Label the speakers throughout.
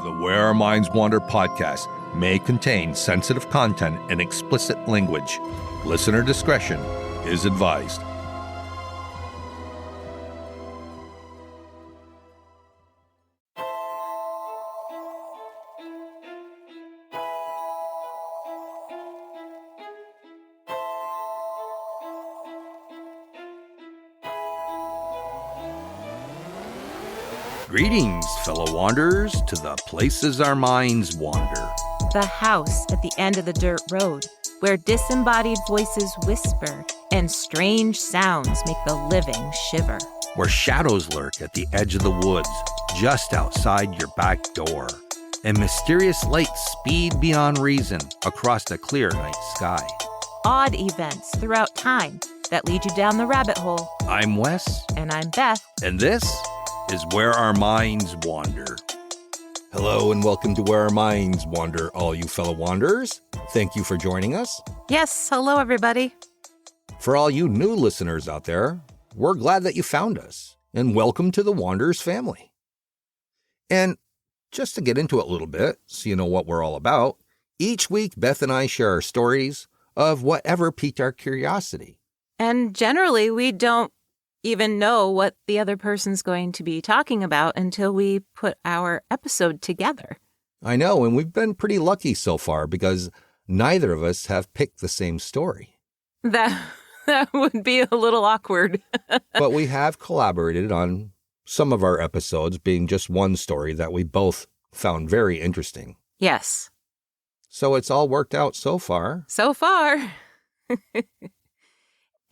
Speaker 1: The Where Our Minds Wander podcast may contain sensitive content and explicit language. Listener discretion is advised. Greetings, fellow wanderers, to the places our minds wander.
Speaker 2: The house at the end of the dirt road, where disembodied voices whisper and strange sounds make the living shiver.
Speaker 1: Where shadows lurk at the edge of the woods, just outside your back door. And mysterious lights speed beyond reason across the clear night sky.
Speaker 2: Odd events throughout time that lead you down the rabbit hole.
Speaker 1: I'm Wes.
Speaker 2: And I'm Beth.
Speaker 1: And this is Where Our Minds Wander. Hello and welcome to Where Our Minds Wander, all you fellow wanderers. Thank you for joining us.
Speaker 2: Yes, hello everybody.
Speaker 1: For all you new listeners out there, we're glad that you found us, and welcome to the Wanderers family. And just to get into it a little bit, so you know what we're all about, each week Beth and I share our stories of whatever piqued our curiosity.
Speaker 2: And generally we don't even know what the other person's going to be talking about until we put our episode together.
Speaker 1: I know, and we've been pretty lucky so far because neither of us have picked the same story.
Speaker 2: That would be a little awkward.
Speaker 1: But we have collaborated on some of our episodes being just one story that we both found very interesting.
Speaker 2: Yes.
Speaker 1: So it's all worked out so far.
Speaker 2: So far.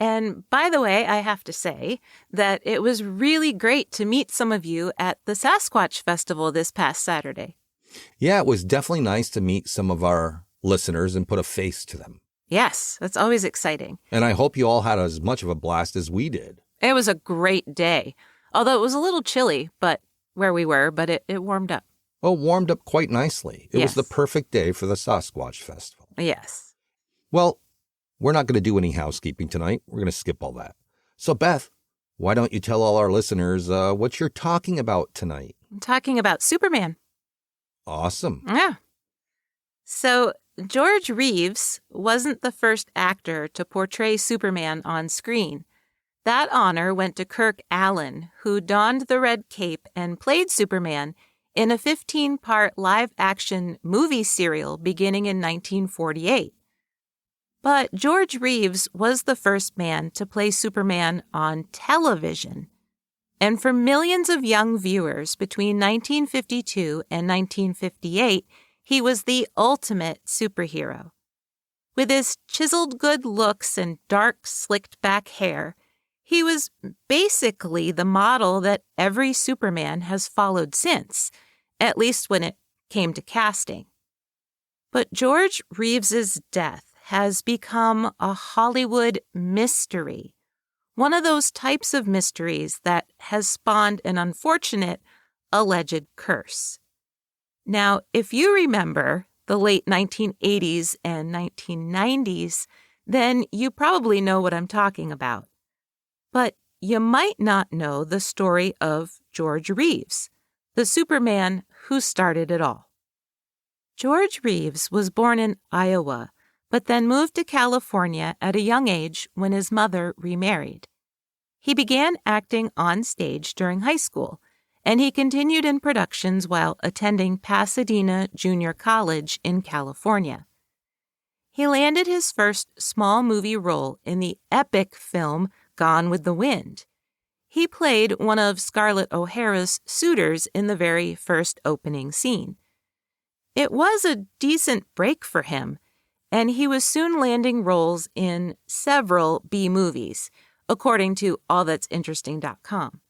Speaker 2: And by the way, I have to say that it was really great to meet some of you at the Sasquatch Festival this past Saturday.
Speaker 1: Yeah, it was definitely nice to meet some of our listeners and put a face to them.
Speaker 2: Yes, that's always exciting.
Speaker 1: And I hope you all had as much of a blast as we did.
Speaker 2: It was a great day, although it was a little chilly, but where we were, but it warmed up.
Speaker 1: Oh, warmed up quite nicely. It
Speaker 2: Yes.
Speaker 1: was the perfect day for the Sasquatch Festival.
Speaker 2: Yes.
Speaker 1: Well, we're not going to do any housekeeping tonight. We're going to skip all that. So, Beth, why don't you tell all our listeners what you're talking about tonight?
Speaker 2: I'm talking about Superman.
Speaker 1: Awesome.
Speaker 2: Yeah. So, George Reeves wasn't the first actor to portray Superman on screen. That honor went to Kirk Alyn, who donned the red cape and played Superman in a 15-part live-action movie serial beginning in 1948. But George Reeves was the first man to play Superman on television. And for millions of young viewers between 1952 and 1958, he was the ultimate superhero. With his chiseled good looks and dark, slicked-back hair, he was basically the model that every Superman has followed since, at least when it came to casting. But George Reeves's death has become a Hollywood mystery, one of those types of mysteries that has spawned an unfortunate alleged curse. Now, if you remember the late 1980s and 1990s, then you probably know what I'm talking about. But you might not know the story of George Reeves, the Superman who started it all. George Reeves was born in Iowa, but then moved to California at a young age when his mother remarried. He began acting on stage during high school, and he continued in productions while attending Pasadena Junior College in California. He landed his first small movie role in the epic film Gone with the Wind. He played one of Scarlett O'Hara's suitors in the very first opening scene. It was a decent break for him, and he was soon landing roles in several B-movies, according to allthat'sinteresting.com.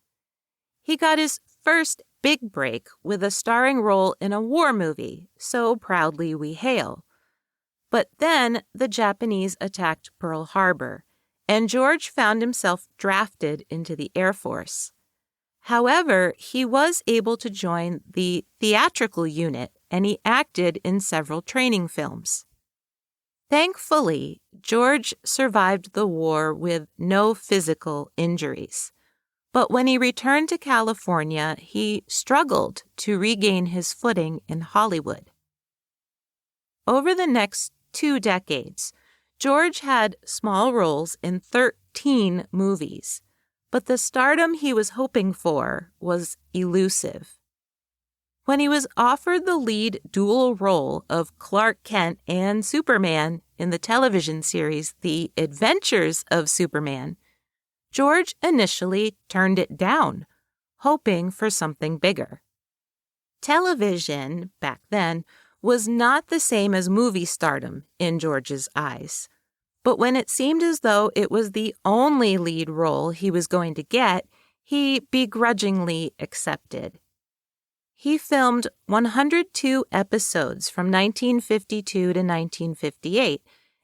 Speaker 2: He got his first big break with a starring role in a war movie, So Proudly We Hail. But then the Japanese attacked Pearl Harbor, and George found himself drafted into the Air Force. However, he was able to join the theatrical unit, and he acted in several training films. Thankfully, George survived the war with no physical injuries. But when he returned to California, he struggled to regain his footing in Hollywood. Over the next 2 decades, George had small roles in 13 movies, but the stardom he was hoping for was elusive. When he was offered the lead dual role of Clark Kent and Superman in the television series The Adventures of Superman, George initially turned it down, hoping for something bigger. Television, back then, was not the same as movie stardom in George's eyes. But when it seemed as though it was the only lead role he was going to get, he begrudgingly accepted. He filmed 102 episodes from 1952 to 1958,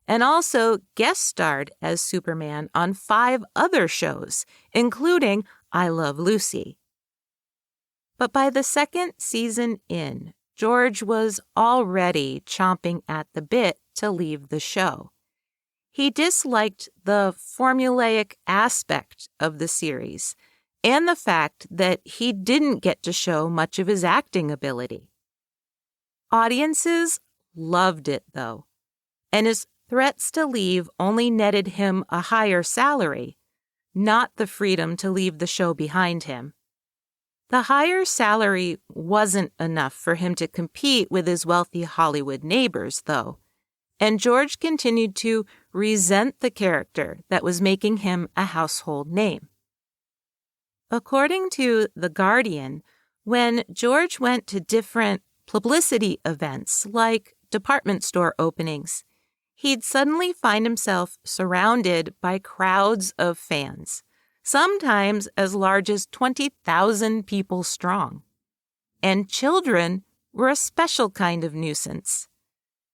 Speaker 2: and also guest starred as Superman on 5 other shows, including I Love Lucy. But by the second season in, George was already chomping at the bit to leave the show. He disliked the formulaic aspect of the series and the fact that he didn't get to show much of his acting ability. Audiences loved it, though, and his threats to leave only netted him a higher salary, not the freedom to leave the show behind him. The higher salary wasn't enough for him to compete with his wealthy Hollywood neighbors, though, and George continued to resent the character that was making him a household name. According to The Guardian, when George went to different publicity events like department store openings, he'd suddenly find himself surrounded by crowds of fans, sometimes as large as 20,000 people strong. And children were a special kind of nuisance.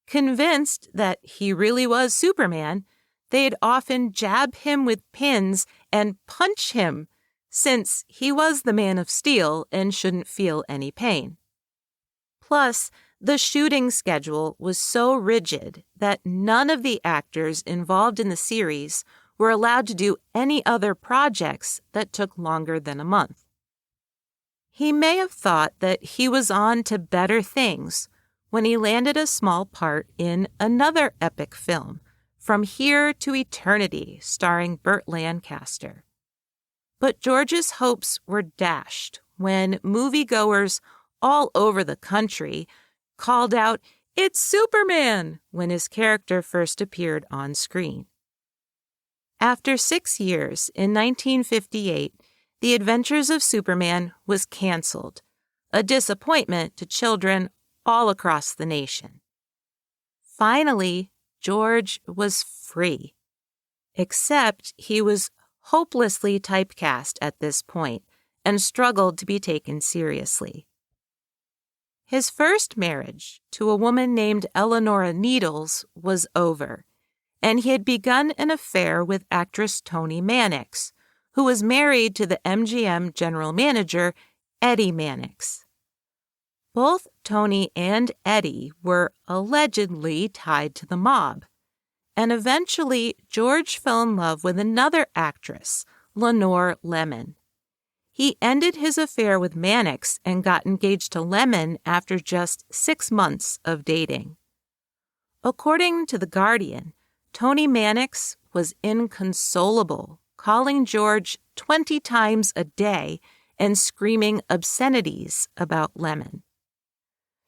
Speaker 2: Convinced that he really was Superman, they'd often jab him with pins and punch him, since he was the Man of Steel and shouldn't feel any pain. Plus, the shooting schedule was so rigid that none of the actors involved in the series were allowed to do any other projects that took longer than a month. He may have thought that he was on to better things when he landed a small part in another epic film, From Here to Eternity, starring Burt Lancaster. But George's hopes were dashed when moviegoers all over the country called out, "It's Superman!" when his character first appeared on screen. After 6 years, in 1958, The Adventures of Superman was canceled, a disappointment to children all across the nation. Finally, George was free. Except he was hopelessly typecast at this point and struggled to be taken seriously. His first marriage to a woman named Eleanora Needles was over, and he had begun an affair with actress Toni Mannix, who was married to the MGM general manager Eddie Mannix. Both Toni and Eddie were allegedly tied to the mob, and eventually George fell in love with another actress, Lenore Lemon. He ended his affair with Mannix and got engaged to Lemon after just 6 months of dating. According to The Guardian, Toni Mannix was inconsolable, calling George 20 times a day and screaming obscenities about Lemon.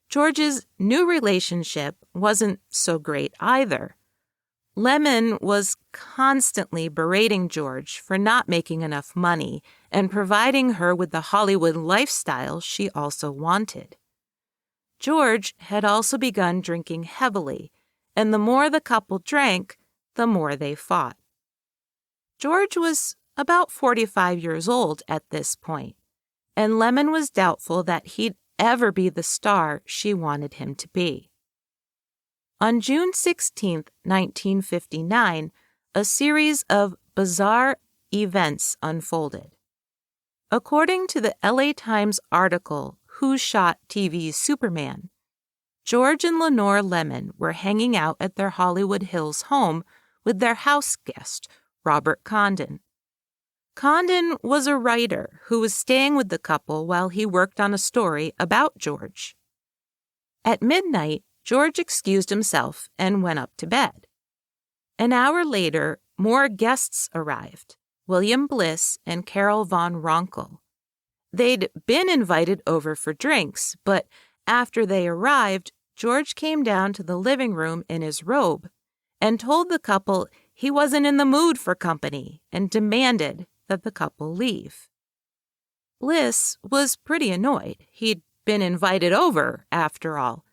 Speaker 2: George's new relationship wasn't so great either. Lemon was constantly berating George for not making enough money and providing her with the Hollywood lifestyle she also wanted. George had also begun drinking heavily, and the more the couple drank, the more they fought. George was about 45 years old at this point, and Lemon was doubtful that he'd ever be the star she wanted him to be. On June 16, 1959, a series of bizarre events unfolded. According to the LA Times article, Who Shot TV's Superman?, George and Lenore Lemon were hanging out at their Hollywood Hills home with their house guest, Robert Condon. Condon was a writer who was staying with the couple while he worked on a story about George. At midnight, George excused himself and went up to bed. An hour later, more guests arrived, William Bliss and Carol von Ronkel. They'd been invited over for drinks, but after they arrived, George came down to the living room in his robe and told the couple he wasn't in the mood for company and demanded that the couple leave. Bliss was pretty annoyed. He'd been invited over, after all,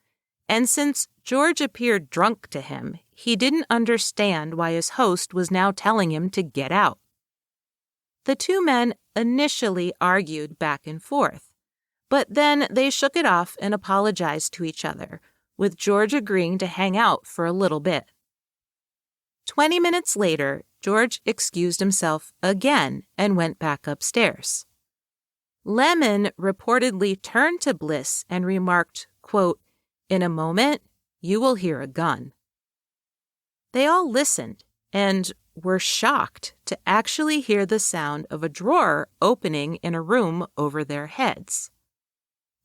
Speaker 2: and since George appeared drunk to him, he didn't understand why his host was now telling him to get out. The two men initially argued back and forth, but then they shook it off and apologized to each other, with George agreeing to hang out for a little bit. 20 minutes later, George excused himself again and went back upstairs. Lemon reportedly turned to Bliss and remarked, quote, "In a moment, you will hear a gun." They all listened and were shocked to actually hear the sound of a drawer opening in a room over their heads.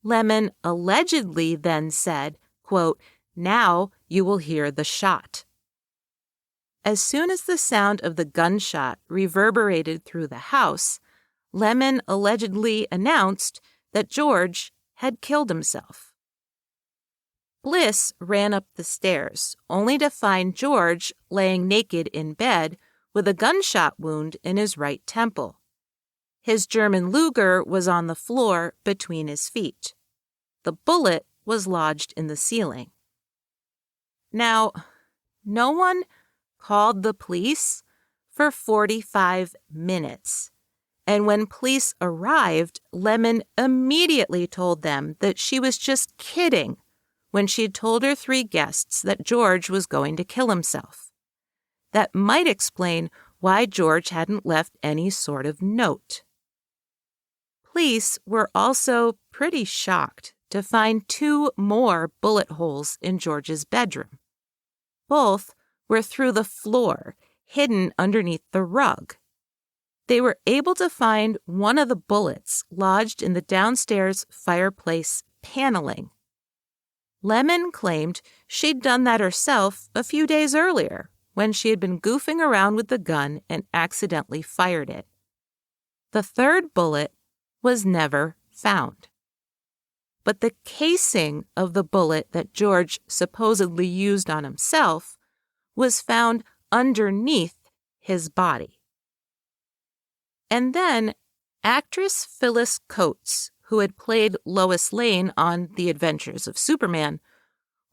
Speaker 2: Lemon allegedly then said, quote, "Now you will hear the shot." As soon as the sound of the gunshot reverberated through the house, Lemon allegedly announced that George had killed himself. Bliss ran up the stairs, only to find George laying naked in bed with a gunshot wound in his right temple. His German Luger was on the floor between his feet. The bullet was lodged in the ceiling. Now, no one called the police for 45 minutes. And when police arrived, Lemon immediately told them that she was just kidding when she'd told her 3 guests that George was going to kill himself. That might explain why George hadn't left any sort of note. Police were also pretty shocked to find 2 more bullet holes in George's bedroom. Both were through the floor, hidden underneath the rug. They were able to find one of the bullets lodged in the downstairs fireplace paneling. Lemon claimed she'd done that herself a few days earlier when she had been goofing around with the gun and accidentally fired it. The 3rd bullet was never found. But the casing of the bullet that George supposedly used on himself was found underneath his body. And then actress Phyllis Coates, who had played Lois Lane on The Adventures of Superman,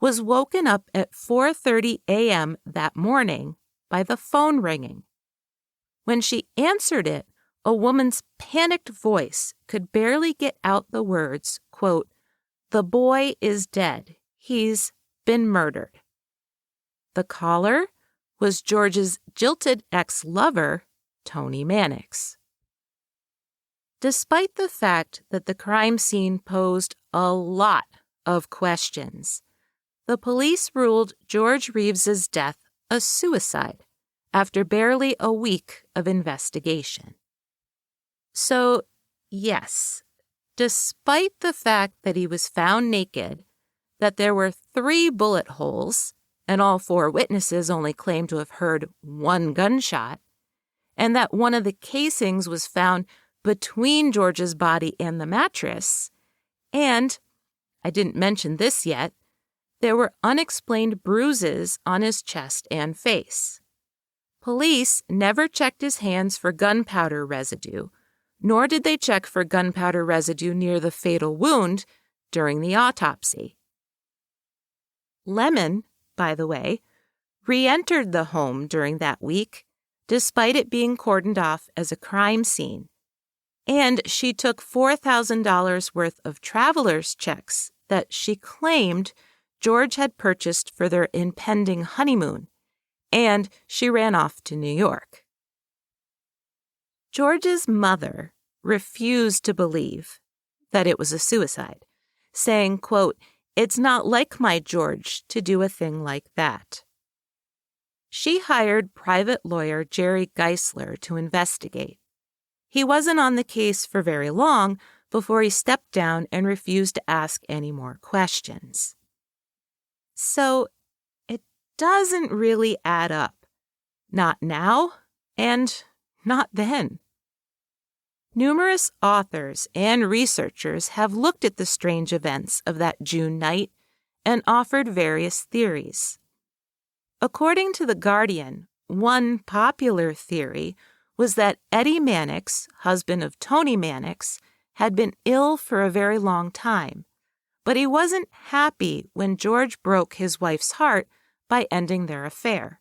Speaker 2: was woken up at 4:30 a.m. that morning by the phone ringing. When she answered it, a woman's panicked voice could barely get out the words, quote, "The boy is dead. He's been murdered." The caller was George's jilted ex-lover, Tony Mannix. Despite the fact that the crime scene posed a lot of questions, the police ruled George Reeves's death a suicide after barely a week of investigation. So, yes, despite the fact that he was found naked, that there were 3 bullet holes, and all 4 witnesses only claimed to have heard 1 gunshot, and that one of the casings was found between George's body and the mattress, and, I didn't mention this yet, there were unexplained bruises on his chest and face. Police never checked his hands for gunpowder residue, nor did they check for gunpowder residue near the fatal wound during the autopsy. Lemon, by the way, re-entered the home during that week, despite it being cordoned off as a crime scene. And she took $4,000 worth of traveler's checks that she claimed George had purchased for their impending honeymoon, and she ran off to New York. George's mother refused to believe that it was a suicide, saying, quote, "It's not like my George to do a thing like that." She hired private lawyer Jerry Geisler to investigate. He wasn't on the case for very long before he stepped down and refused to ask any more questions. So it doesn't really add up. Not now, and not then. Numerous authors and researchers have looked at the strange events of that June night and offered various theories. According to The Guardian, one popular theory was that Eddie Mannix, husband of Toni Mannix, had been ill for a very long time, but he wasn't happy when George broke his wife's heart by ending their affair.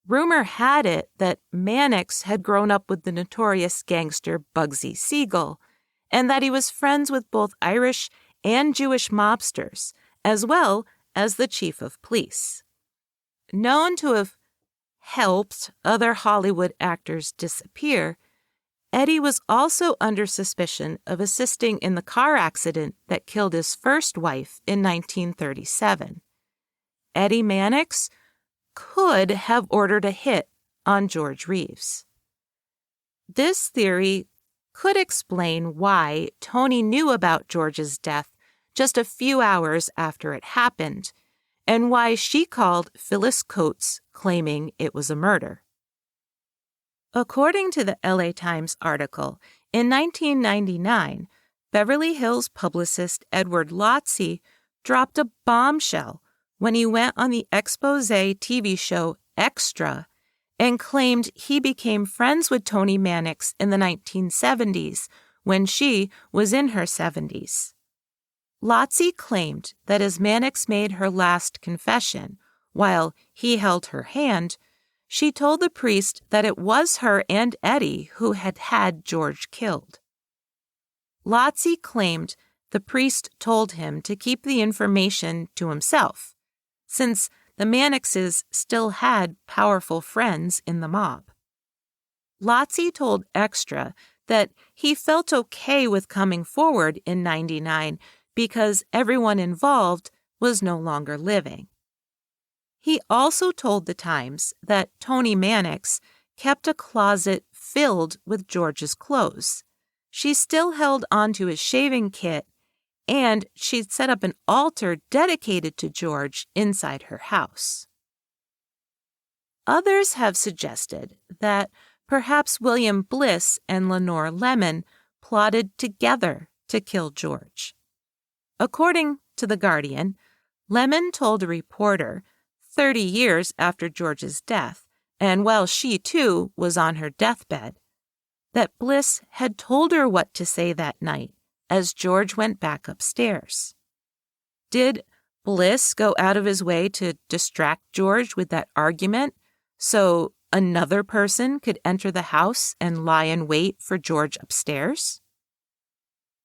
Speaker 2: Rumor had it that Mannix had grown up with the notorious gangster Bugsy Siegel, and that he was friends with both Irish and Jewish mobsters, as well as the chief of police. Known to have helped other Hollywood actors disappear, Eddie was also under suspicion of assisting in the car accident that killed his first wife in 1937. Eddie Mannix could have ordered a hit on George Reeves. This theory could explain why Toni knew about George's death just a few hours after it happened, and why she called Phyllis Coates, claiming it was a murder. According to the LA Times article, in 1999, Beverly Hills publicist Edward Lotze dropped a bombshell when he went on the expose TV show Extra and claimed he became friends with Toni Mannix in the 1970s when she was in her 70s. Lotze claimed that as Mannix made her last confession, while he held her hand, she told the priest that it was her and Eddie who had had George killed. Lotze claimed the priest told him to keep the information to himself, since the Mannixes still had powerful friends in the mob. Lotze told Extra that he felt okay with coming forward in '99 because everyone involved was no longer living. He also told the Times that Toni Mannix kept a closet filled with George's clothes. She still held onto his shaving kit, and she'd set up an altar dedicated to George inside her house. Others have suggested that perhaps William Bliss and Lenore Lemon plotted together to kill George. According to The Guardian, Lemon told a reporter 30 years after George's death, and while she too was on her deathbed, that Bliss had told her what to say that night as George went back upstairs. Did Bliss go out of his way to distract George with that argument so another person could enter the house and lie in wait for George upstairs?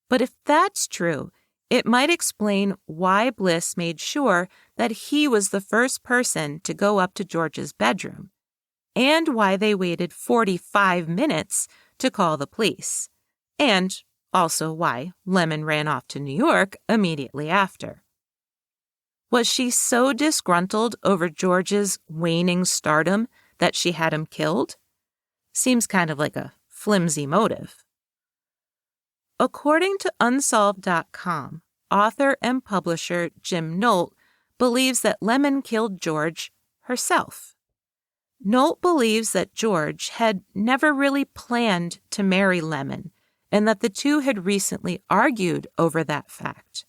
Speaker 2: But if that's true, it might explain why Bliss made sure that he was the first person to go up to George's bedroom, and why they waited 45 minutes to call the police, and also why Lemon ran off to New York immediately after. Was she so disgruntled over George's waning stardom that she had him killed? Seems kind of like a flimsy motive. According to Unsolved.com, author and publisher Jim Nolt believes that Lemon killed George herself. Nolt believes that George had never really planned to marry Lemon, and that the two had recently argued over that fact.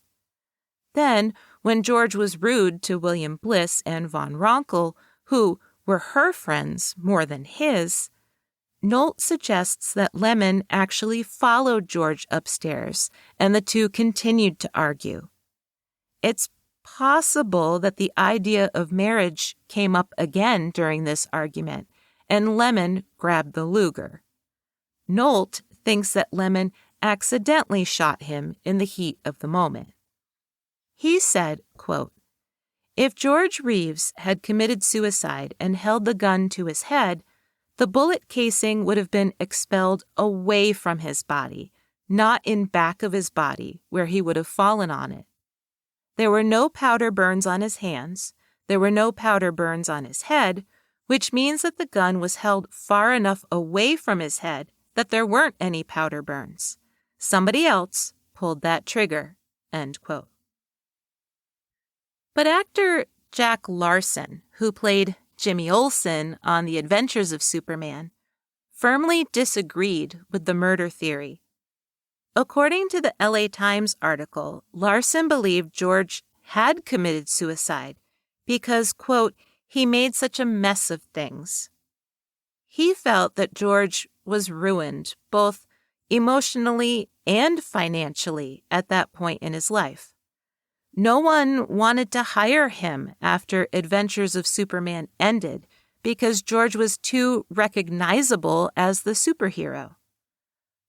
Speaker 2: Then, when George was rude to William Bliss and Von Ronkel, who were her friends more than his, Nolt suggests that Lemon actually followed George upstairs, and the two continued to argue. It's possible that the idea of marriage came up again during this argument, and Lemon grabbed the Luger. Nolt thinks that Lemon accidentally shot him in the heat of the moment. He said, quote, "If George Reeves had committed suicide and held the gun to his head, the bullet casing would have been expelled away from his body, not in back of his body where he would have fallen on it. There were no powder burns on his hands, there were no powder burns on his head, which means that the gun was held far enough away from his head that there weren't any powder burns. Somebody else pulled that trigger, end quote. But actor Jack Larson, who played Jimmy Olsen on The Adventures of Superman, firmly disagreed with the murder theory. According to the LA Times article, Larson believed George had committed suicide because, quote, he made such a mess of things. He felt that George was ruined both emotionally and financially at that point in his life. No one wanted to hire him after Adventures of Superman ended because George was too recognizable as the superhero.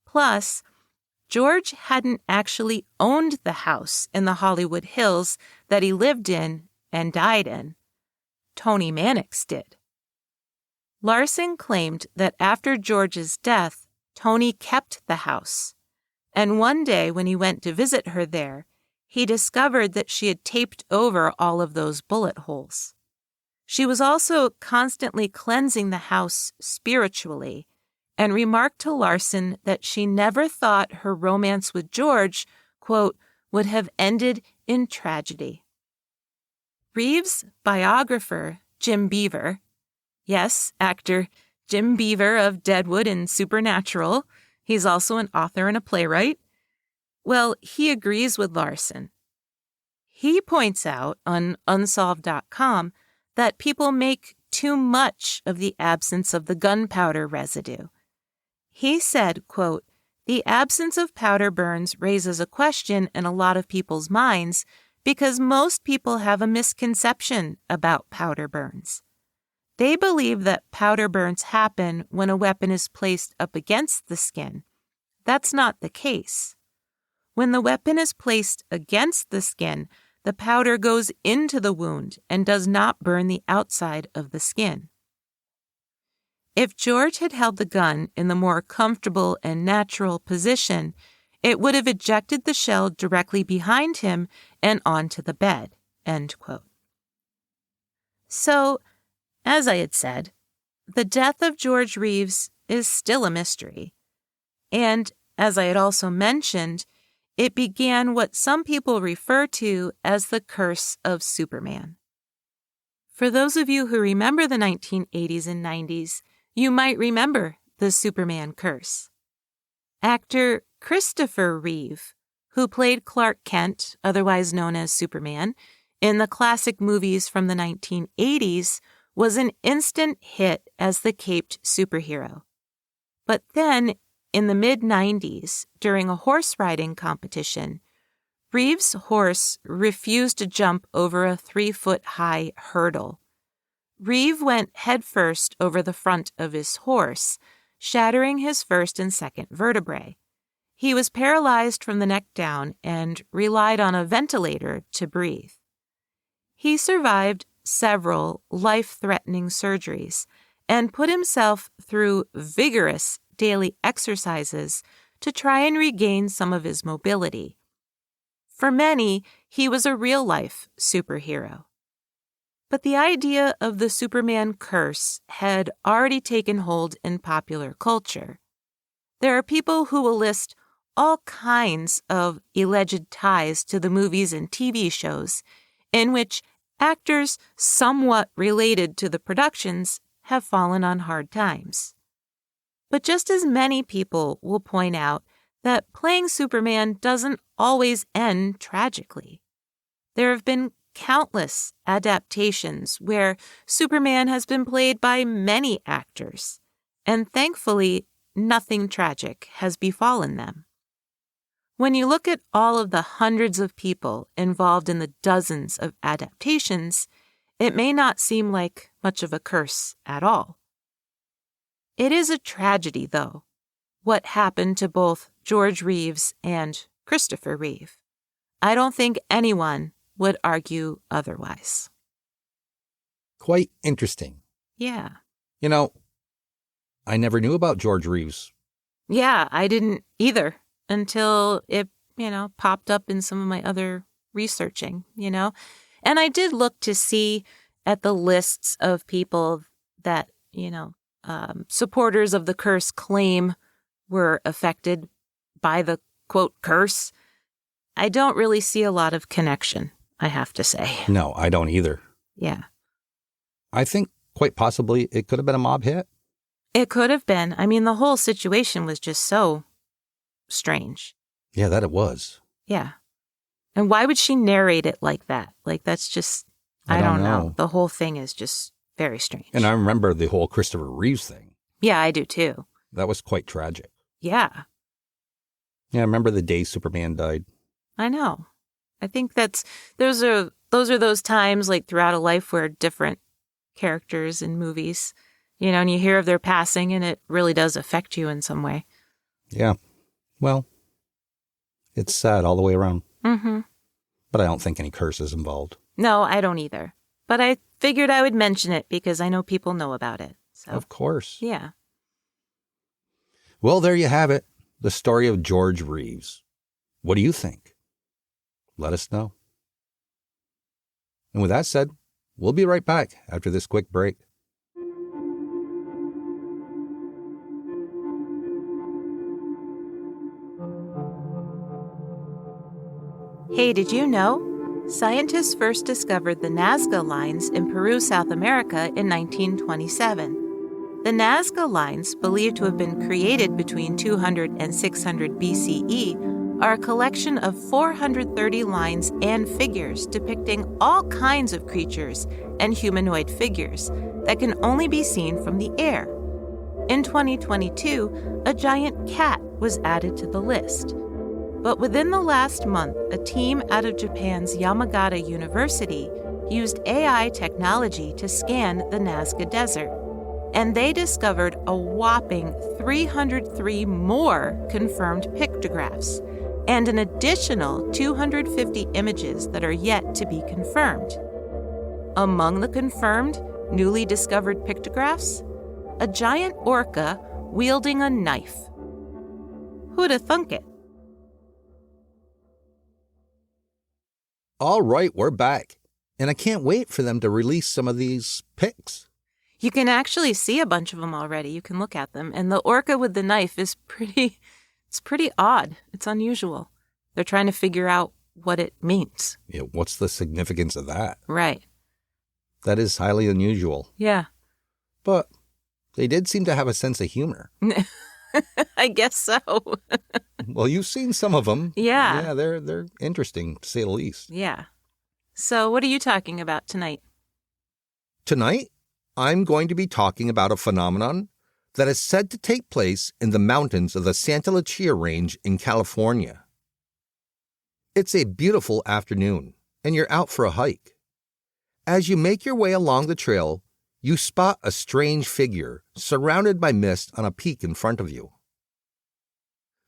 Speaker 2: Plus, George hadn't actually owned the house in the Hollywood Hills that he lived in and died in. Tony Mannix did. Larson claimed that after George's death, Tony kept the house, and one day when he went to visit her there, he discovered that she had taped over all of those bullet holes. She was also constantly cleansing the house spiritually, and remarked to Larson that she never thought her romance with George, quote, would have ended in tragedy. Reeves' biographer, Jim Beaver, yes, actor Jim Beaver of Deadwood and Supernatural, he's also an author and a playwright, well, he agrees with Larson. He points out on Unsolved.com that people make too much of the absence of the gunpowder residue. He said, quote, the absence of powder burns raises a question in a lot of people's minds because most people have a misconception about powder burns. They believe that powder burns happen when a weapon is placed up against the skin. That's not the case. When the weapon is placed against the skin, the powder goes into the wound and does not burn the outside of the skin. If George had held the gun in the more comfortable and natural position, it would have ejected the shell directly behind him and onto the bed, end quote. So, as I had said, the death of George Reeves is still a mystery. And, as I had also mentioned, it began what some people refer to as the curse of Superman. For those of you who remember the 1980s and 90s, you might remember the Superman curse. Actor Christopher Reeve, who played Clark Kent, otherwise known as Superman, in the classic movies from the 1980s, was an instant hit as the caped superhero. But then, in the mid-90s, during a horse riding competition, Reeves' horse refused to jump over a 3-foot-high hurdle. Reeve went headfirst over the front of his horse, shattering his first and second vertebrae. He was paralyzed from the neck down and relied on a ventilator to breathe. He survived several life-threatening surgeries and put himself through vigorous daily exercises to try and regain some of his mobility. For many, he was a real-life superhero. But the idea of the Superman curse had already taken hold in popular culture. There are people who will list all kinds of alleged ties to the movies and TV shows in which actors somewhat related to the productions have fallen on hard times. But just as many people will point out that playing Superman doesn't always end tragically. There have been countless adaptations where Superman has been played by many actors, and thankfully, nothing tragic has befallen them. When you look at all of the hundreds of people involved in the dozens of adaptations, it may not seem like much of a curse at all. It is a tragedy, though, what happened to both George Reeves and Christopher Reeve. I don't think anyone would argue otherwise.
Speaker 1: Quite interesting.
Speaker 2: Yeah.
Speaker 1: You know, I never knew about George Reeves.
Speaker 2: Yeah, I didn't either until it, popped up in some of my other researching, And I did look to see at the lists of people that, supporters of the curse claim were affected by the, quote, curse, I don't really see a lot of connection, I have to say.
Speaker 1: No, I don't either.
Speaker 2: Yeah.
Speaker 1: I think quite possibly it could have been a mob hit.
Speaker 2: It could have been. I mean, the whole situation was just so strange.
Speaker 1: Yeah, that it was.
Speaker 2: Yeah. And why would she narrate it like that? Like, that's just, I don't know. The whole thing is just very strange.
Speaker 1: And I remember the whole Christopher Reeves thing.
Speaker 2: Yeah, I do too.
Speaker 1: That was quite tragic.
Speaker 2: Yeah.
Speaker 1: Yeah, I remember the day Superman died.
Speaker 2: I know. I think those are those times like throughout a life where different characters in movies, and you hear of their passing and it really does affect you in some way.
Speaker 1: Yeah. Well, it's sad all the way around.
Speaker 2: Mm-hmm.
Speaker 1: But I don't think any curse is involved.
Speaker 2: No, I don't either. But I figured I would mention it because I know people know about it. So.
Speaker 1: Of course.
Speaker 2: Yeah.
Speaker 1: Well, there you have it. The story of George Reeves. What do you think? Let us know. And with that said, we'll be right back after this quick break.
Speaker 2: Hey, did you know? Scientists first discovered the Nazca lines in Peru, South America in 1927. The Nazca lines, believed to have been created between 200 and 600 BCE, are a collection of 430 lines and figures depicting all kinds of creatures and humanoid figures that can only be seen from the air. In 2022, a giant cat was added to the list. But within the last month, a team out of Japan's Yamagata University used AI technology to scan the Nazca Desert, and they discovered a whopping 303 more confirmed pictographs and an additional 250 images that are yet to be confirmed. Among the confirmed, newly discovered pictographs, a giant orca wielding a knife. Who'd have thunk it?
Speaker 1: All right, we're back. And I can't wait for them to release some of these pics.
Speaker 2: You can actually see a bunch of them already. You can look at them. And the orca with the knife is pretty odd. It's unusual. They're trying to figure out what it means.
Speaker 1: Yeah, what's the significance of that?
Speaker 2: Right.
Speaker 1: That is highly unusual.
Speaker 2: Yeah.
Speaker 1: But they did seem to have a sense of humor.
Speaker 2: I guess so.
Speaker 1: Well, you've seen some of them.
Speaker 2: Yeah.
Speaker 1: Yeah, they're interesting, to say the least.
Speaker 2: Yeah. So what are you talking about tonight?
Speaker 1: Tonight, I'm going to be talking about a phenomenon that is said to take place in the mountains of the Santa Lucia Range in California. It's a beautiful afternoon, and you're out for a hike. As you make your way along the trail, you spot a strange figure surrounded by mist on a peak in front of you.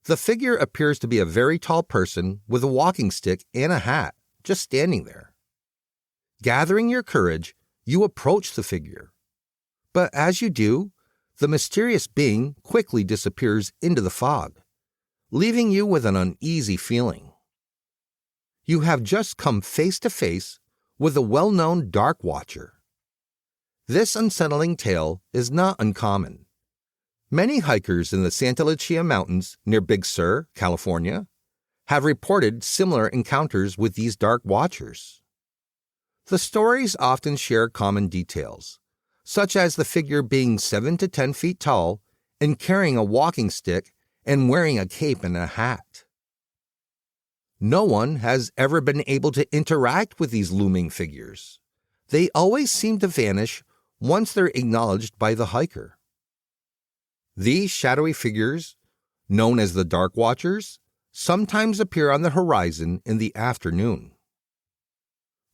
Speaker 1: The figure appears to be a very tall person with a walking stick and a hat, just standing there. Gathering your courage, you approach the figure. But as you do, the mysterious being quickly disappears into the fog, leaving you with an uneasy feeling. You have just come face to face with a well-known Dark Watcher. This unsettling tale is not uncommon. Many hikers in the Santa Lucia Mountains near Big Sur, California, have reported similar encounters with these Dark Watchers. The stories often share common details, such as the figure being 7 to 10 feet tall and carrying a walking stick and wearing a cape and a hat. No one has ever been able to interact with these looming figures. They always seem to vanish once they're acknowledged by the hiker. These shadowy figures, known as the Dark Watchers, sometimes appear on the horizon in the afternoon.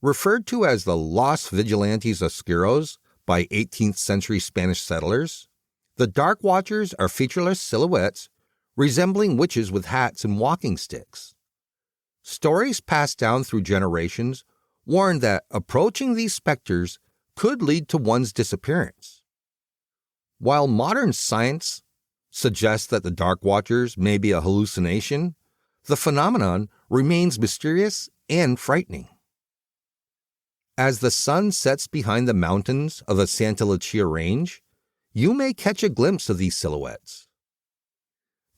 Speaker 1: Referred to as the Los Vigilantes Oscuros by 18th century Spanish settlers, the Dark Watchers are featureless silhouettes resembling witches with hats and walking sticks. Stories passed down through generations warn that approaching these specters could lead to one's disappearance. While modern science suggests that the Dark Watchers may be a hallucination, the phenomenon remains mysterious and frightening. As the sun sets behind the mountains of the Santa Lucia Range, you may catch a glimpse of these silhouettes.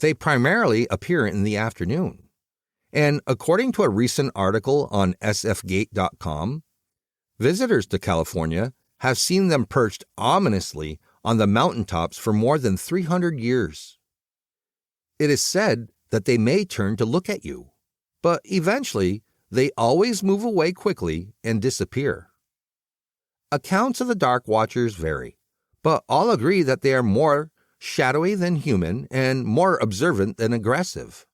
Speaker 1: They primarily appear in the afternoon. And according to a recent article on sfgate.com, visitors to California have seen them perched ominously on the mountaintops for more than 300 years. It is said that they may turn to look at you, but eventually they always move away quickly and disappear. Accounts of the Dark Watchers vary, but all agree that they are more shadowy than human and more observant than aggressive.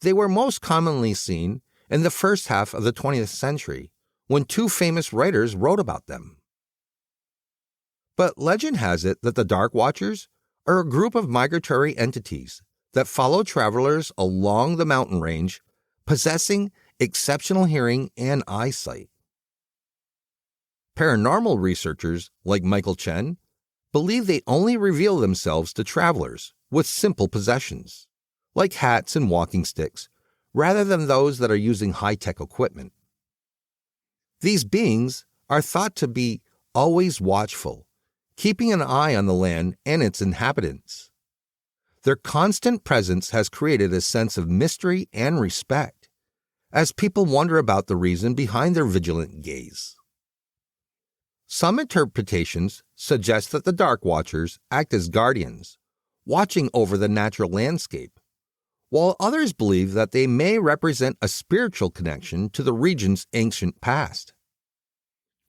Speaker 1: They were most commonly seen in the first half of the 20th century, when two famous writers wrote about them. But legend has it that the Dark Watchers are a group of migratory entities that follow travelers along the mountain range, possessing exceptional hearing and eyesight. Paranormal researchers like Michael Chen believe they only reveal themselves to travelers with simple possessions, like hats and walking sticks, rather than those that are using high-tech equipment. These beings are thought to be always watchful, keeping an eye on the land and its inhabitants. Their constant presence has created a sense of mystery and respect, as people wonder about the reason behind their vigilant gaze. Some interpretations suggest that the Dark Watchers act as guardians, watching over the natural landscape, while others believe that they may represent a spiritual connection to the region's ancient past.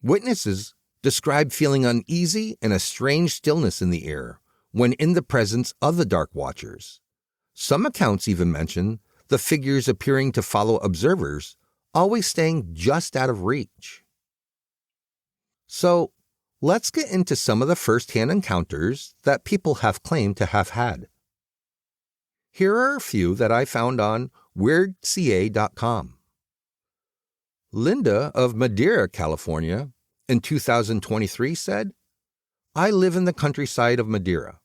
Speaker 1: Witnesses describe feeling uneasy and a strange stillness in the air when in the presence of the Dark Watchers. Some accounts even mention the figures appearing to follow observers, always staying just out of reach. So, let's get into some of the first-hand encounters that people have claimed to have had. Here are a few that I found on weirdca.com. Linda of Madeira, California, in 2023 said, "I live in the countryside of Madeira.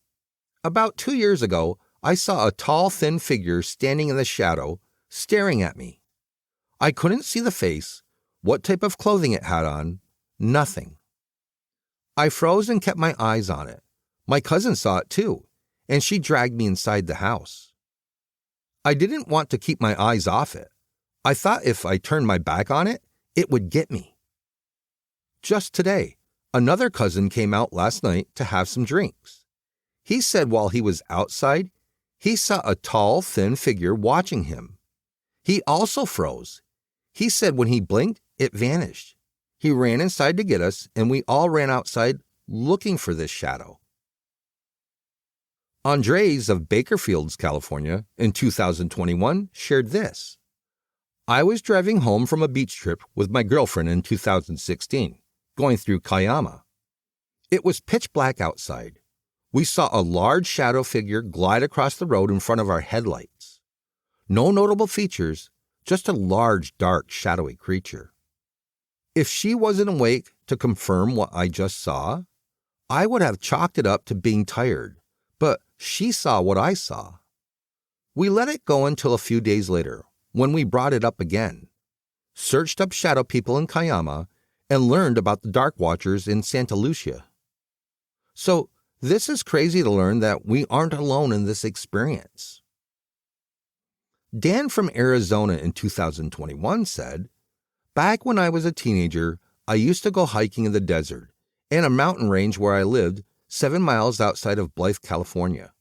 Speaker 1: About 2 years ago, I saw a tall, thin figure standing in the shadow, staring at me. I couldn't see the face, what type of clothing it had on, nothing. I froze and kept my eyes on it. My cousin saw it too, and she dragged me inside the house. I didn't want to keep my eyes off it. I thought if I turned my back on it, it would get me. Just today, another cousin came out last night to have some drinks. He said while he was outside, he saw a tall, thin figure watching him. He also froze. He said when he blinked, it vanished. He ran inside to get us, and we all ran outside looking for this shadow." Andres of Bakerfields, California, in 2021 shared this. "I was driving home from a beach trip with my girlfriend in 2016, going through Cayama. It was pitch black outside. We saw a large shadow figure glide across the road in front of our headlights. No notable features, just a large, dark, shadowy creature. If she wasn't awake to confirm what I just saw, I would have chalked it up to being tired, but she saw what I saw. We let it go until a few days later, when we brought it up again, searched up shadow people in Cayama, and learned about the Dark Watchers in Santa Lucia. So this is crazy to learn that we aren't alone in this experience." Dan from Arizona in 2021 said, "Back when I was a teenager, I used to go hiking in the desert and a mountain range where I lived 7 miles outside of Blythe, California.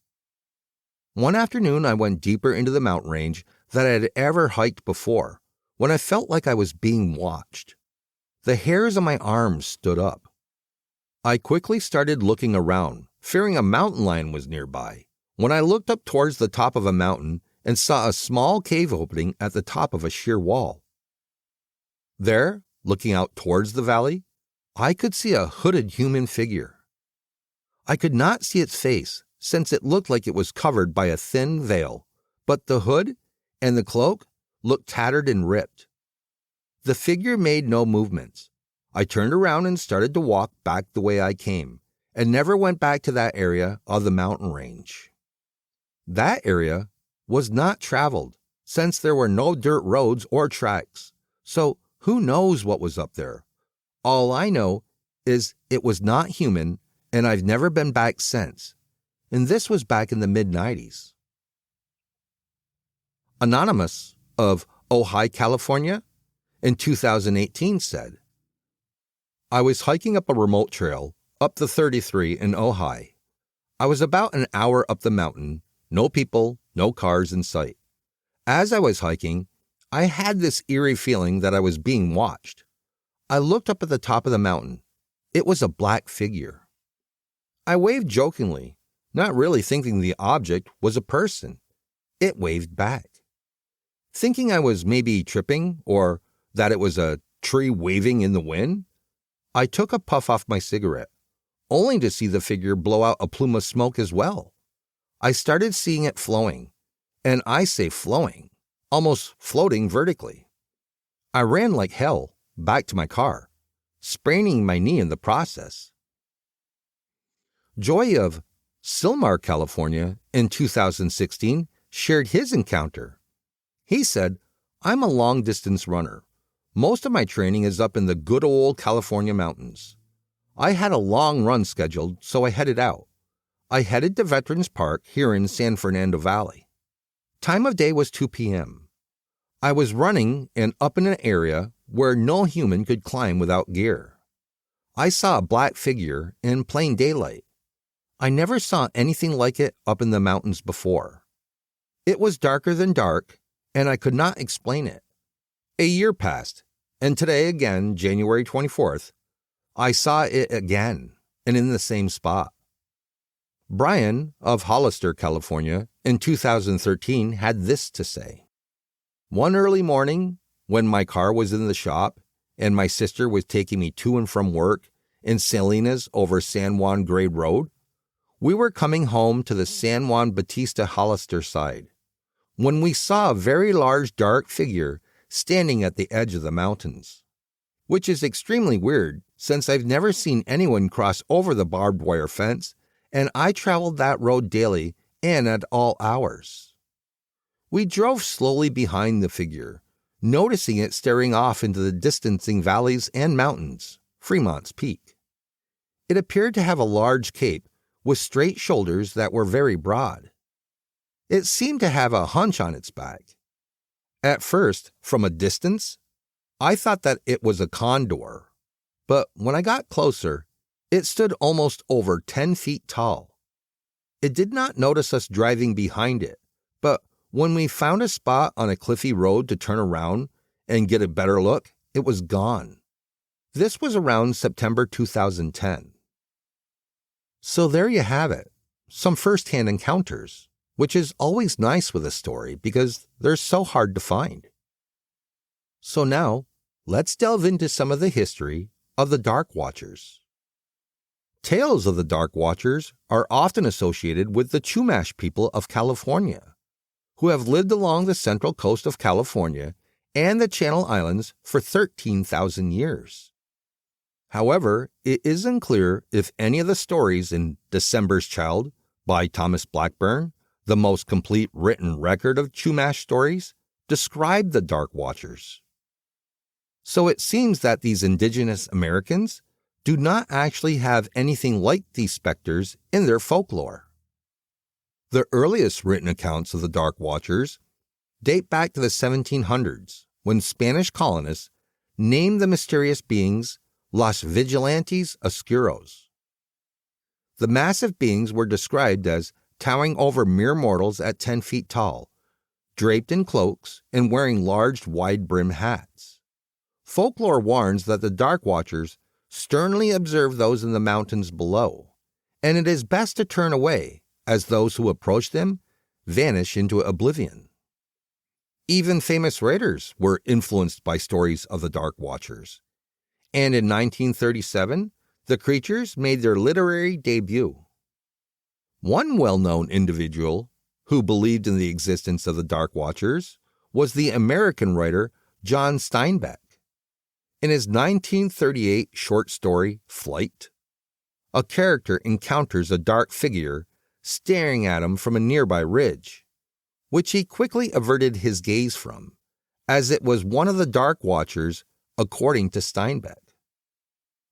Speaker 1: One afternoon, I went deeper into the mountain range than I had ever hiked before, when I felt like I was being watched. The hairs on my arms stood up. I quickly started looking around, fearing a mountain lion was nearby, when I looked up towards the top of a mountain and saw a small cave opening at the top of a sheer wall. There, looking out towards the valley, I could see a hooded human figure. I could not see its face, since it looked like it was covered by a thin veil, but the hood and the cloak looked tattered and ripped. The figure made no movements. I turned around and started to walk back the way I came, and never went back to that area of the mountain range. That area was not traveled, since there were no dirt roads or tracks, so who knows what was up there? All I know is it was not human, and I've never been back since. And this was back in the mid-90s. Anonymous of Ojai, California, in 2018 said, I was hiking up a remote trail up the 33 in Ojai. I was about an hour up the mountain, no people, no cars in sight. As I was hiking, I had this eerie feeling that I was being watched. I looked up at the top of the mountain. It was a black figure. I waved jokingly, not really thinking the object was a person. It waved back. Thinking I was maybe tripping or that it was a tree waving in the wind, I took a puff off my cigarette, only to see the figure blow out a plume of smoke as well. I started seeing it flowing, and I say flowing, almost floating vertically. I ran like hell back to my car, spraining my knee in the process. Joy of Sylmar, California, in 2016 shared his encounter. He said, I'm a long-distance runner. Most of my training is up in the good old California mountains. I had a long run scheduled, so I headed out. I headed to Veterans Park here in San Fernando Valley. Time of day was 2 p.m. I was running and up in an area where no human could climb without gear. I saw a black figure in plain daylight. I never saw anything like it up in the mountains before. It was darker than dark, and I could not explain it. A year passed, and today again, January 24th, I saw it again, and in the same spot. Brian of Hollister, California, in 2013 had this to say. One early morning, when my car was in the shop and my sister was taking me to and from work in Salinas over San Juan Grade Road, we were coming home to the San Juan Bautista Hollister side, when we saw a very large dark figure standing at the edge of the mountains, which is extremely weird since I've never seen anyone cross over the barbed wire fence, and I traveled that road daily and at all hours. We drove slowly behind the figure, noticing it staring off into the distancing valleys and mountains, Fremont's Peak. It appeared to have a large cape with straight shoulders that were very broad. It seemed to have a hunch on its back. At first, from a distance, I thought that it was a condor, but when I got closer, it stood almost over 10 feet tall. It did not notice us driving behind it, but when we found a spot on a cliffy road to turn around and get a better look, it was gone. This was around September 2010. So there you have it, some first-hand encounters, which is always nice with a story because they're so hard to find. So now, let's delve into some of the history of the Dark Watchers. Tales of the Dark Watchers are often associated with the Chumash people of California, who have lived along the central coast of California and the Channel Islands for 13,000 years. However, it is unclear if any of the stories in December's Child by Thomas Blackburn, the most complete written record of Chumash stories, describe the Dark Watchers. So it seems that these indigenous Americans do not actually have anything like these specters in their folklore. The earliest written accounts of the Dark Watchers date back to the 1700s, when Spanish colonists named the mysterious beings Los Vigilantes Oscuros. The massive beings were described as towering over mere mortals at 10 feet tall, draped in cloaks and wearing large wide-brimmed hats. Folklore warns that the Dark Watchers sternly observe those in the mountains below, and it is best to turn away, as those who approach them vanish into oblivion. Even famous writers were influenced by stories of the Dark Watchers, and in 1937, the creatures made their literary debut. One well-known individual who believed in the existence of the Dark Watchers was the American writer John Steinbeck. In his 1938 short story, Flight, a character encounters a dark figure staring at him from a nearby ridge, which he quickly averted his gaze from, as it was one of the Dark Watchers, according to Steinbeck.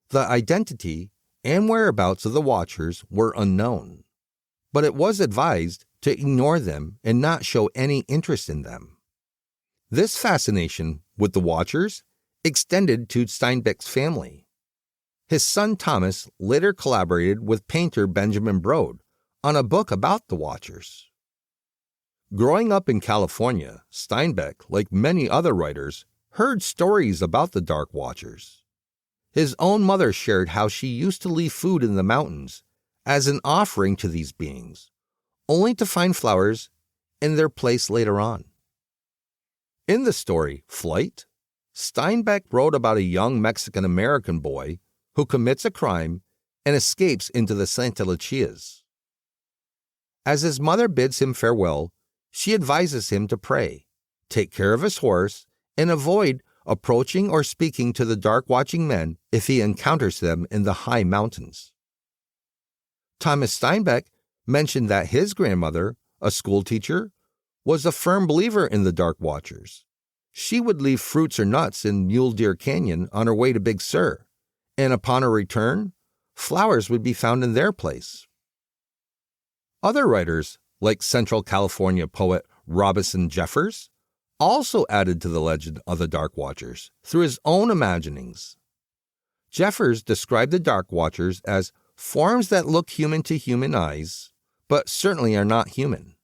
Speaker 1: The identity and whereabouts of the Watchers were unknown, but it was advised to ignore them and not show any interest in them. This fascination with the Watchers extended to Steinbeck's family. His son Thomas later collaborated with painter Benjamin Brode on a book about the Watchers. Growing up in California, Steinbeck, like many other writers, heard stories about the Dark Watchers. His own mother shared how she used to leave food in the mountains as an offering to these beings, only to find flowers in their place later on. In the story, Flight, Steinbeck wrote about a young Mexican-American boy who commits a crime and escapes into the Santa Lucias. As his mother bids him farewell, she advises him to pray, take care of his horse, and avoid approaching or speaking to the dark-watching men if he encounters them in the high mountains. Thomas Steinbeck mentioned that his grandmother, a schoolteacher, was a firm believer in the Dark Watchers. She would leave fruits or nuts in Mule Deer Canyon on her way to Big Sur, and upon her return, flowers would be found in their place. Other writers, like Central California poet Robinson Jeffers, also added to the legend of the Dark Watchers through his own imaginings. Jeffers described the Dark Watchers as forms that look human to human eyes, but certainly are not human.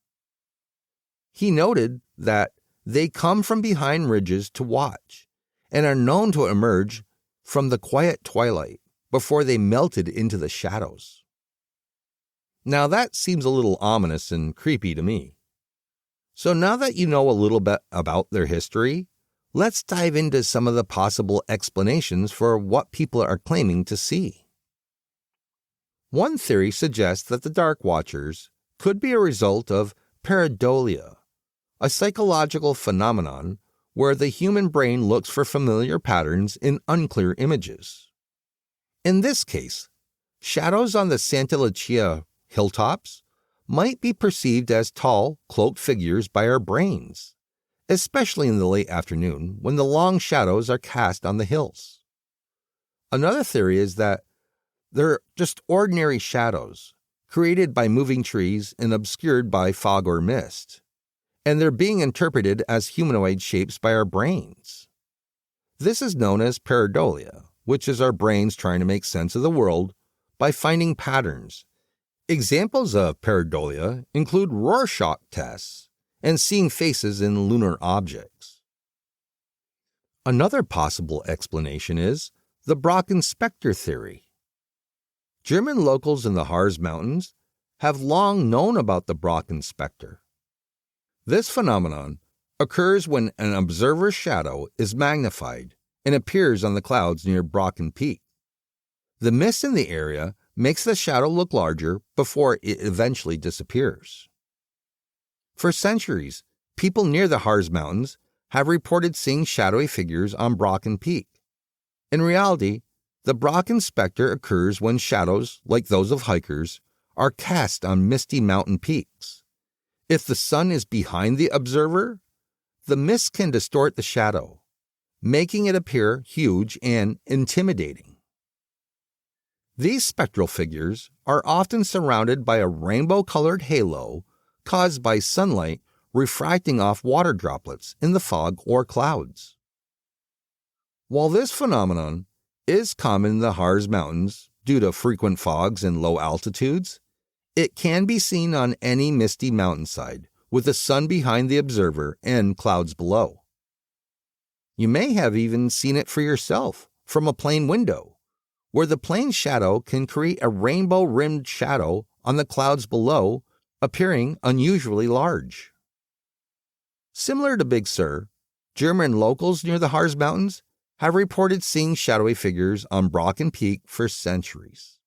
Speaker 1: He noted that they come from behind ridges to watch, and are known to emerge from the quiet twilight before they melted into the shadows. Now that seems a little ominous and creepy to me. So now that you know a little bit about their history, let's dive into some of the possible explanations for what people are claiming to see. One theory suggests that the Dark Watchers could be a result of pareidolia, a psychological phenomenon where the human brain looks for familiar patterns in unclear images. In this case, shadows on the Santa Lucia hilltops might be perceived as tall, cloaked figures by our brains, especially in the late afternoon when the long shadows are cast on the hills. Another theory is that they're just ordinary shadows, created by moving trees and obscured by fog or mist, and they're being interpreted as humanoid shapes by our brains. This is known as pareidolia, which is our brains trying to make sense of the world by finding patterns. Examples of pareidolia include Rorschach tests and seeing faces in lunar objects. Another possible explanation is the Brocken specter theory. German locals in the Harz Mountains have long known about the Brocken specter. This phenomenon occurs when an observer's shadow is magnified and appears on the clouds near Brocken Peak. The mist in the area makes the shadow look larger before it eventually disappears. For centuries, people near the Harz Mountains have reported seeing shadowy figures on Brocken Peak. In reality, the Brocken specter occurs when shadows, like those of hikers, are cast on misty mountain peaks. If the sun is behind the observer, the mist can distort the shadow, making it appear huge and intimidating. These spectral figures are often surrounded by a rainbow-colored halo caused by sunlight refracting off water droplets in the fog or clouds. While this phenomenon is common in the Harz Mountains due to frequent fogs and low altitudes, it can be seen on any misty mountainside with the sun behind the observer and clouds below. You may have even seen it for yourself from a plane window, where the plane's shadow can create a rainbow-rimmed shadow on the clouds below, appearing unusually large. Similar to Big Sur, German locals near the Harz Mountains have reported seeing shadowy figures on Brocken Peak for centuries.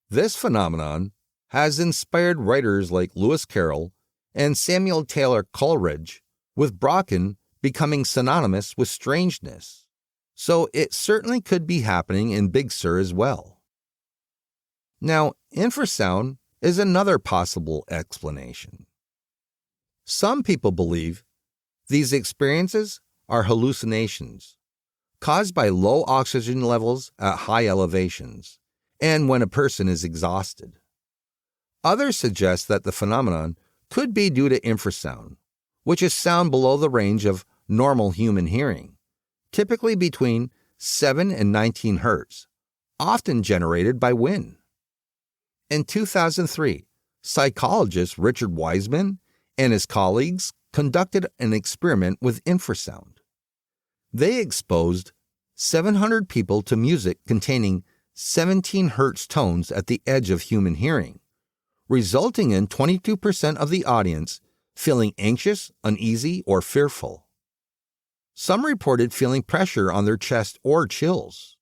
Speaker 1: This phenomenon has inspired writers like Lewis Carroll and Samuel Taylor Coleridge, with Brocken becoming synonymous with strangeness. So it certainly could be happening in Big Sur as well. Now, infrasound is another possible explanation. Some people believe these experiences are hallucinations caused by low oxygen levels at high elevations and when a person is exhausted. Others suggest that the phenomenon could be due to infrasound, which is sound below the range of normal human hearing, typically between 7 and 19 hertz, often generated by wind. In 2003, psychologist Richard Wiseman and his colleagues conducted an experiment with infrasound. They exposed 700 people to music containing 17 hertz tones at the edge of human hearing, resulting in 22% of the audience feeling anxious, uneasy, or fearful. Some reported feeling pressure on their chest or chills.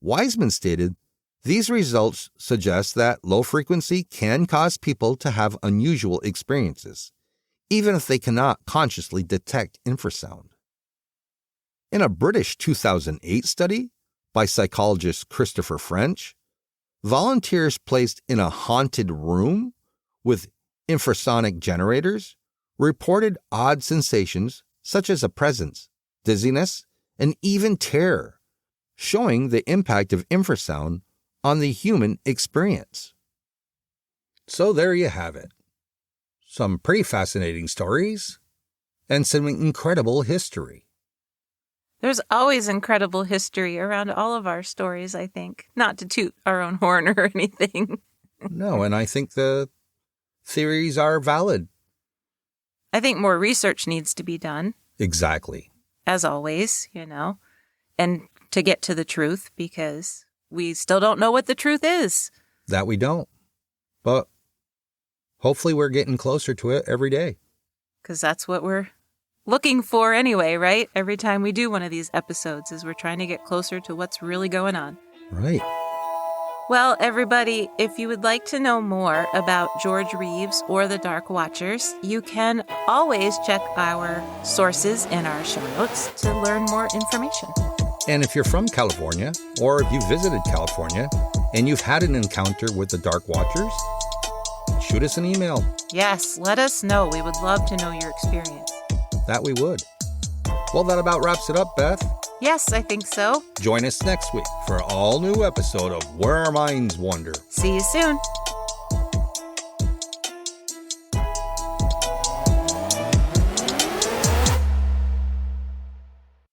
Speaker 1: Wiseman stated, "These results suggest that low frequency can cause people to have unusual experiences, even if they cannot consciously detect infrasound." In a British 2008 study by psychologist Christopher French, volunteers placed in a haunted room with infrasonic generators reported odd sensations such as a presence, dizziness, and even terror, showing the impact of infrasound on the human experience. So there you have it. Some pretty fascinating stories and some incredible history.
Speaker 2: There's always incredible history around all of our stories, I think. Not to toot our own horn or anything.
Speaker 1: No, and I think the theories are valid.
Speaker 2: I think more research needs to be done.
Speaker 1: Exactly.
Speaker 2: As always, and to get to the truth, because we still don't know what the truth is.
Speaker 1: That we don't. But hopefully we're getting closer to it every day.
Speaker 2: Because that's what we're looking for anyway, right? Every time we do one of these episodes is we're trying to get closer to what's really going on.
Speaker 1: Right.
Speaker 2: Well, everybody, if you would like to know more about George Reeves or the Dark Watchers, you can always check our sources in our show notes to learn more information.
Speaker 1: And if you're from California, or if you visited California and you've had an encounter with the Dark Watchers, shoot us an email.
Speaker 2: Yes, let us know. We would love to know your experience.
Speaker 1: That we would. Well, that about wraps it up, Beth.
Speaker 2: Yes, I think so.
Speaker 1: Join us next week for an all-new episode of Where Our Minds Wander.
Speaker 2: See you soon.